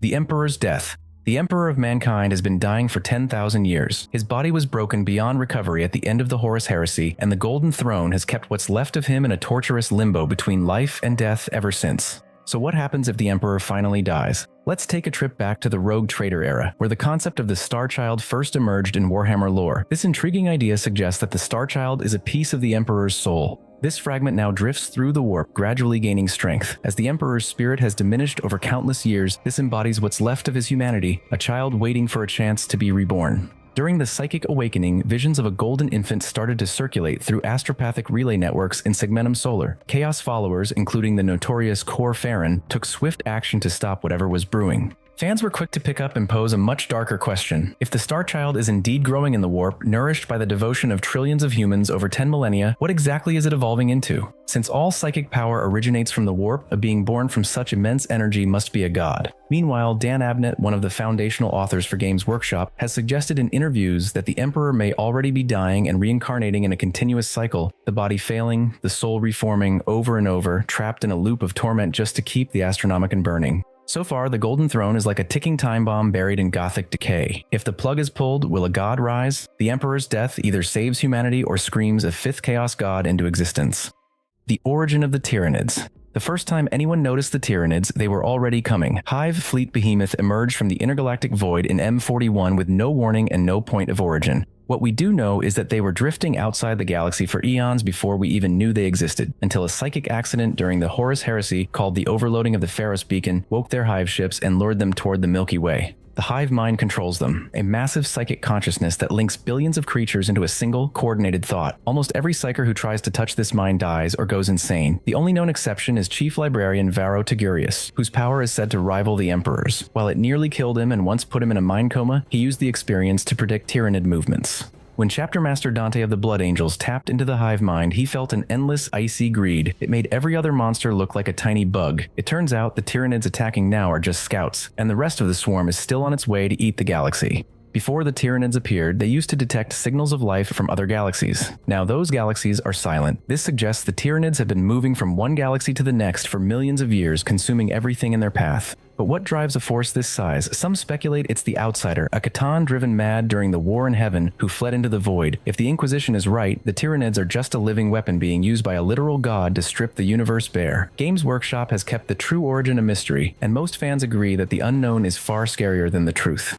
The Emperor's death. The Emperor of Mankind has been dying for 10,000 years. His body was broken beyond recovery at the end of the Horus Heresy, and the Golden Throne has kept what's left of him in a torturous limbo between life and death ever since. So what happens if the Emperor finally dies? Let's take a trip back to the Rogue Trader era, where the concept of the Star Child first emerged in Warhammer lore. This intriguing idea suggests that the Star Child is a piece of the Emperor's soul. This fragment now drifts through the warp, gradually gaining strength. As the Emperor's spirit has diminished over countless years, this embodies what's left of his humanity, a child waiting for a chance to be reborn. During the Psychic Awakening, visions of a golden infant started to circulate through astropathic relay networks in Segmentum Solar. Chaos followers, including the notorious Kor Farron, took swift action to stop whatever was brewing. Fans were quick to pick up and pose a much darker question. If the Star Child is indeed growing in the warp, nourished by the devotion of trillions of humans over 10 millennia, what exactly is it evolving into? Since all psychic power originates from the warp, a being born from such immense energy must be a god. Meanwhile, Dan Abnett, one of the foundational authors for Games Workshop, has suggested in interviews that the Emperor may already be dying and reincarnating in a continuous cycle, the body failing, the soul reforming over and over, trapped in a loop of torment just to keep the Astronomicon burning. So far, the Golden Throne is like a ticking time bomb buried in gothic decay. If the plug is pulled, will a god rise? The Emperor's death either saves humanity or screams a fifth Chaos God into existence. The origin of the Tyranids. The first time anyone noticed the Tyranids, they were already coming. Hive Fleet Behemoth emerged from the intergalactic void in M41 with no warning and no point of origin. What we do know is that they were drifting outside the galaxy for eons before we even knew they existed, until a psychic accident during the Horus Heresy, called the overloading of the Pharos beacon, woke their hive ships and lured them toward the Milky Way. The hive mind controls them, a massive psychic consciousness that links billions of creatures into a single, coordinated thought. Almost every psyker who tries to touch this mind dies or goes insane. The only known exception is Chief Librarian Varro Tigurius, whose power is said to rival the Emperor's. While it nearly killed him and once put him in a mind coma, he used the experience to predict Tyranid movements. When Chapter Master Dante of the Blood Angels tapped into the hive mind, he felt an endless, icy greed. It made every other monster look like a tiny bug. It turns out the Tyranids attacking now are just scouts, and the rest of the swarm is still on its way to eat the galaxy. Before the Tyranids appeared, they used to detect signals of life from other galaxies. Now those galaxies are silent. This suggests the Tyranids have been moving from one galaxy to the next for millions of years, consuming everything in their path. But what drives a force this size? Some speculate it's the Outsider, a Catan driven mad during the War in Heaven who fled into the void. If the Inquisition is right, the Tyranids are just a living weapon being used by a literal god to strip the universe bare. Games Workshop has kept the true origin a mystery, and most fans agree that the unknown is far scarier than the truth.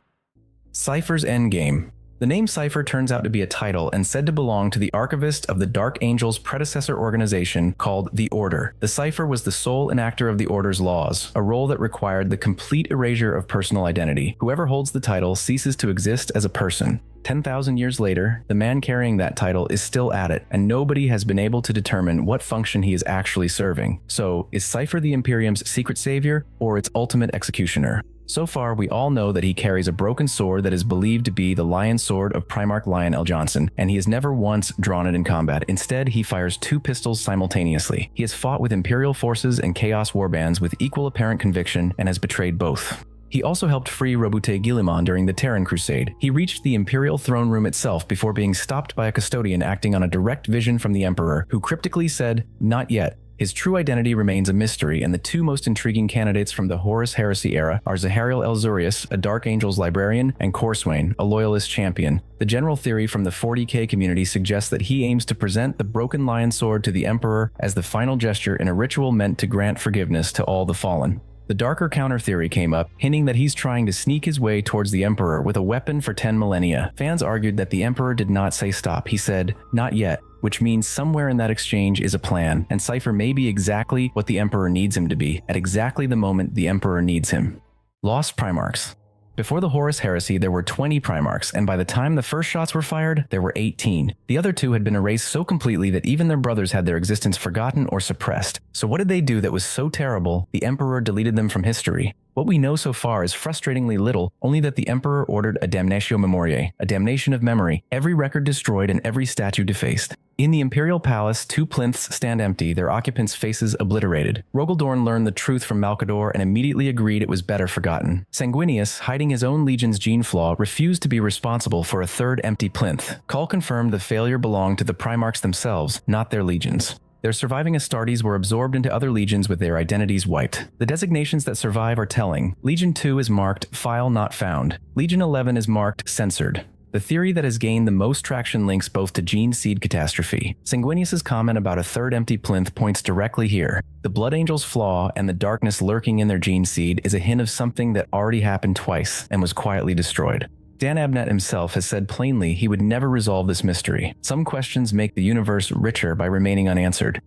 Cypher's Endgame. The name Cypher turns out to be a title and said to belong to the archivist of the Dark Angel's predecessor organization called the Order. The Cypher was the sole enactor of the Order's laws, a role that required the complete erasure of personal identity. Whoever holds the title ceases to exist as a person. 10,000 years later, the man carrying that title is still at it, and nobody has been able to determine what function he is actually serving. So, is Cypher the Imperium's secret savior, or its ultimate executioner? So far, we all know that he carries a broken sword that is believed to be the Lion Sword of Primarch Lion L. Johnson, and he has never once drawn it in combat. Instead, he fires 2 pistols simultaneously. He has fought with Imperial forces and Chaos warbands with equal apparent conviction and has betrayed both. He also helped free Robute Guilliman during the Terran Crusade. He reached the Imperial throne room itself before being stopped by a custodian acting on a direct vision from the Emperor, who cryptically said, "Not yet." His true identity remains a mystery, and the 2 most intriguing candidates from the Horus Heresy era are Zahariel Elzurius, a Dark Angel's librarian, and Corswain, a loyalist champion. The general theory from the 40k community suggests that he aims to present the broken lion sword to the Emperor as the final gesture in a ritual meant to grant forgiveness to all the fallen. The darker counter-theory came up, hinting that he's trying to sneak his way towards the Emperor with a weapon for 10 millennia. Fans argued that the Emperor did not say stop. He said, "Not yet," which means somewhere in that exchange is a plan, and Cypher may be exactly what the Emperor needs him to be, at exactly the moment the Emperor needs him. Lost Primarchs. Before the Horus Heresy, there were 20 Primarchs, and by the time the first shots were fired, there were 18. The other 2 had been erased so completely that even their brothers had their existence forgotten or suppressed. So what did they do that was so terrible, the Emperor deleted them from history? What we know so far is frustratingly little, only that the Emperor ordered a damnatio memoriae, a damnation of memory, every record destroyed and every statue defaced. In the Imperial Palace, 2 plinths stand empty, their occupants' faces obliterated. Rogaldorn learned the truth from Malcador and immediately agreed it was better forgotten. Sanguinius, hiding his own legion's gene flaw, refused to be responsible for a 3rd empty plinth. Call confirmed the failure belonged to the Primarchs themselves, not their legions. Their surviving Astartes were absorbed into other legions with their identities wiped. The designations that survive are telling. Legion 2 is marked File Not Found. Legion 11 is marked Censored. The theory that has gained the most traction links both to Gene Seed catastrophe. Sanguinius's comment about a third empty plinth points directly here. The Blood Angels' flaw and the darkness lurking in their Gene Seed is a hint of something that already happened twice and was quietly destroyed. Dan Abnett himself has said plainly he would never resolve this mystery. Some questions make the universe richer by remaining unanswered.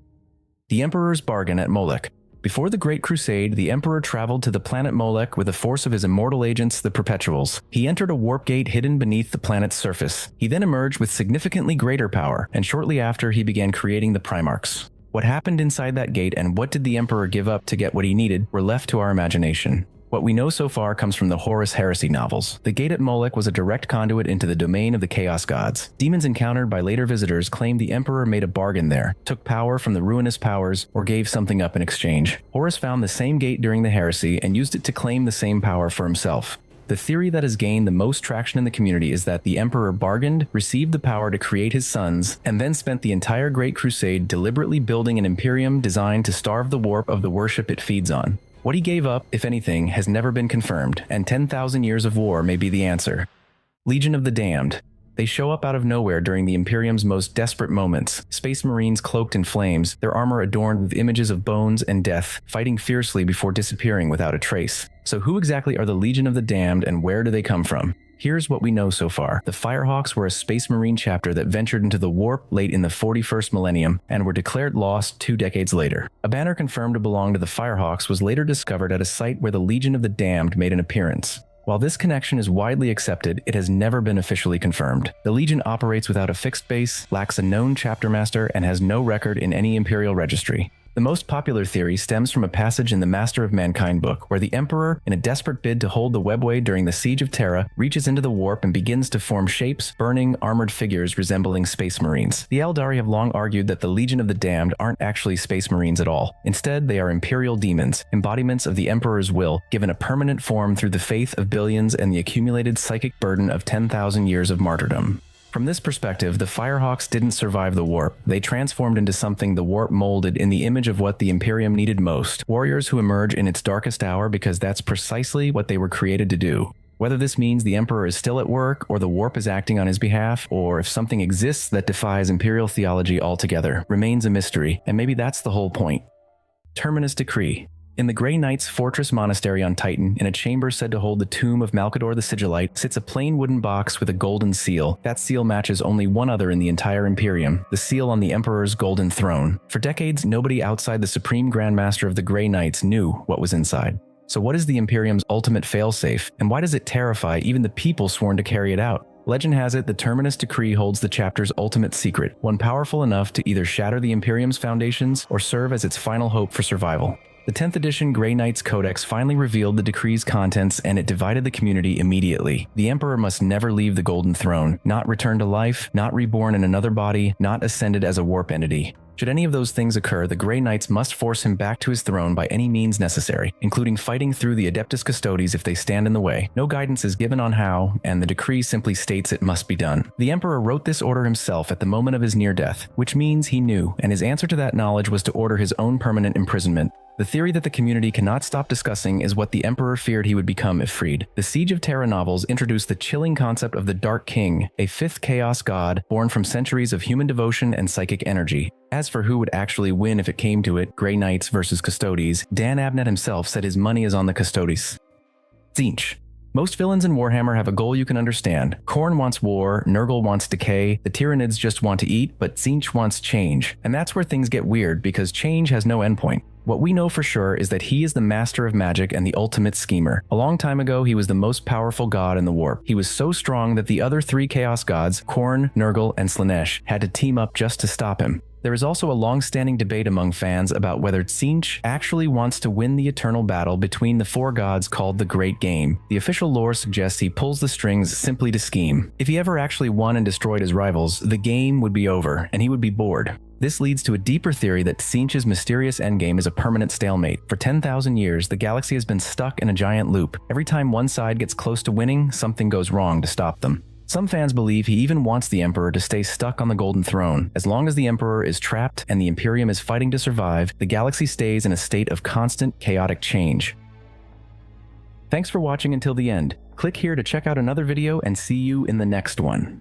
The Emperor's bargain at Molech. Before the Great Crusade, the Emperor traveled to the planet Molech with a force of his immortal agents, the Perpetuals. He entered a warp gate hidden beneath the planet's surface. He then emerged with significantly greater power, and shortly after he began creating the Primarchs. What happened inside that gate and what did the Emperor give up to get what he needed were left to our imagination. What we know so far comes from the Horus Heresy novels. The gate at Molech was a direct conduit into the domain of the Chaos Gods. Demons encountered by later visitors claimed the Emperor made a bargain there, took power from the ruinous powers, or gave something up in exchange. Horus found the same gate during the heresy and used it to claim the same power for himself. The theory that has gained the most traction in the community is that the Emperor bargained, received the power to create his sons, and then spent the entire Great Crusade deliberately building an imperium designed to starve the warp of the worship it feeds on. What he gave up, if anything, has never been confirmed, and 10,000 years of war may be the answer. Legion of the Damned. They show up out of nowhere during the Imperium's most desperate moments. Space Marines cloaked in flames, their armor adorned with images of bones and death, fighting fiercely before disappearing without a trace. So who exactly are the Legion of the Damned and where do they come from? Here's what we know so far. The Firehawks were a Space Marine chapter that ventured into the warp late in the 41st millennium and were declared lost 2 decades later. A banner confirmed to belong to the Firehawks was later discovered at a site where the Legion of the Damned made an appearance. While this connection is widely accepted, it has never been officially confirmed. The Legion operates without a fixed base, lacks a known chapter master, and has no record in any Imperial registry. The most popular theory stems from a passage in the Master of Mankind book, where the Emperor, in a desperate bid to hold the webway during the Siege of Terra, reaches into the warp and begins to form shapes, burning, armored figures resembling Space Marines. The Eldari have long argued that the Legion of the Damned aren't actually Space Marines at all. Instead, they are Imperial demons, embodiments of the Emperor's will, given a permanent form through the faith of billions and the accumulated psychic burden of 10,000 years of martyrdom. From this perspective, the Firehawks didn't survive the warp. They transformed into something the warp molded in the image of what the Imperium needed most. Warriors who emerge in its darkest hour because that's precisely what they were created to do. Whether this means the Emperor is still at work, or the warp is acting on his behalf, or if something exists that defies Imperial theology altogether, remains a mystery, and maybe that's the whole point. Terminus Decree. In the Grey Knight's fortress monastery on Titan, in a chamber said to hold the tomb of Malcador the Sigillite, sits a plain wooden box with a golden seal. That seal matches only one other in the entire Imperium, the seal on the Emperor's golden throne. For decades, nobody outside the Supreme Grandmaster of the Grey Knights knew what was inside. So what is the Imperium's ultimate failsafe, and why does it terrify even the people sworn to carry it out? Legend has it the Terminus Decree holds the chapter's ultimate secret, one powerful enough to either shatter the Imperium's foundations or serve as its final hope for survival. The 10th edition Grey Knight's Codex finally revealed the decree's contents, and it divided the community immediately. The Emperor must never leave the Golden Throne, not return to life, not reborn in another body, not ascended as a warp entity. Should any of those things occur, the Grey Knights must force him back to his throne by any means necessary, including fighting through the Adeptus Custodes if they stand in the way. No guidance is given on how, and the decree simply states it must be done. The Emperor wrote this order himself at the moment of his near death, which means he knew, and his answer to that knowledge was to order his own permanent imprisonment. The theory that the community cannot stop discussing is what the Emperor feared he would become if freed. The Siege of Terra novels introduced the chilling concept of the Dark King, a fifth chaos god born from centuries of human devotion and psychic energy. As for who would actually win if it came to it, Grey Knights versus Custodes, Dan Abnett himself said his money is on the Custodes. Tzeentch. Most villains in Warhammer have a goal you can understand. Khorne wants war, Nurgle wants decay, the Tyranids just want to eat, but Tzeentch wants change. And that's where things get weird, because change has no endpoint. What we know for sure is that he is the master of magic and the ultimate schemer. A long time ago, he was the most powerful god in the warp. He was so strong that the other 3 chaos gods, Khorne, Nurgle, and Slaanesh, had to team up just to stop him. There is also a long-standing debate among fans about whether Tzeentch actually wants to win the eternal battle between the 4 gods called the Great Game. The official lore suggests he pulls the strings simply to scheme. If he ever actually won and destroyed his rivals, the game would be over, and he would be bored. This leads to a deeper theory that Tzeentch's mysterious endgame is a permanent stalemate. For 10,000 years, the galaxy has been stuck in a giant loop. Every time one side gets close to winning, something goes wrong to stop them. Some fans believe he even wants the Emperor to stay stuck on the Golden Throne. As long as the Emperor is trapped and the Imperium is fighting to survive, the galaxy stays in a state of constant, chaotic change. Thanks for watching until the end. Click here to check out another video and see you in the next one.